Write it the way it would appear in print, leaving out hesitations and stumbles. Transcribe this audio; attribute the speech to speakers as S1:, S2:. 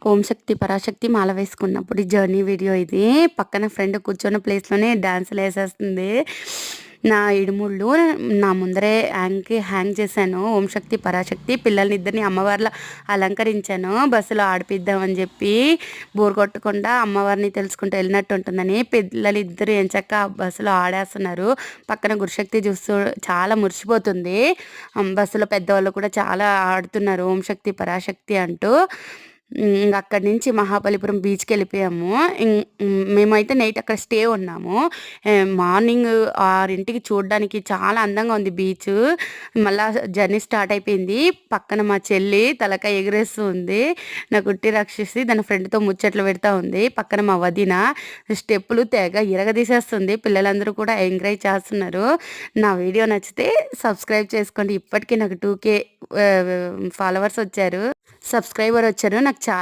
S1: ఓం శక్తి పరాశక్తి మాల వేసుకున్నప్పుడు ఈ journey video ఇది. పక్కన ఫ్రెండ్ కూర్చున్న ప్లేస్‌లోనే డాన్సులేసేస్తుంది. నా ఇడుముళ్ళు నా ముందరే హ్యాంగ్ చేశాను. ఓం శక్తి పరాశక్తి పిల్లల్నిద్దరిని అమ్మవారిలా అలంకరించాను. బస్సులో ఆడిపిద్దామని చెప్పి. బోర్ కొట్టకుండా అమ్మవారిని తెలుసుకుంటూ వెళ్ళినట్టు ఉంటుందని పిల్లలిద్దరూ ఎంచక్కా బస్సులో ఆడేస్తున్నారు. పక్కన గురుశక్తి చూస్తూ చాలా మురిసిపోతుంది. బస్సులో పెద్దవాళ్ళు కూడా చాలా ఆడుతున్నారు ఓం శక్తి పరాశక్తి అంటూ. ఇంక అక్కడి నుంచి మహాబలిపురం బీచ్‌కెళ్ళిపోయాము. మేమైతే నైట్ అక్కడ స్టే ఉన్నాము. మార్నింగ్ 6కి చూడడానికి చాలా అందంగా ఉంది బీచు. మళ్ళా జర్నీ స్టార్ట్ అయిపోయింది. పక్కన మా చెల్లి తలకాయ ఎగరేస్తూ ఉంది. నా కుట్టి రాక్షసి తన ఫ్రెండ్‌తో ముచ్చట్లు పెడతా ఉంది. పక్కన మా వదిన స్టెప్పులు తెగ ఇరగదీసేస్తుంది. పిల్లలందరూ కూడా ఎంకరేజ్ చేస్తున్నారు. నా వీడియో నచ్చితే సబ్స్క్రైబ్ చేసుకోండి. ఇప్పటికి నాకు 2K ఫాలోవర్స్ వచ్చారు. సబ్స్క్రైబర్ వచ్చారు. నాకు చాలా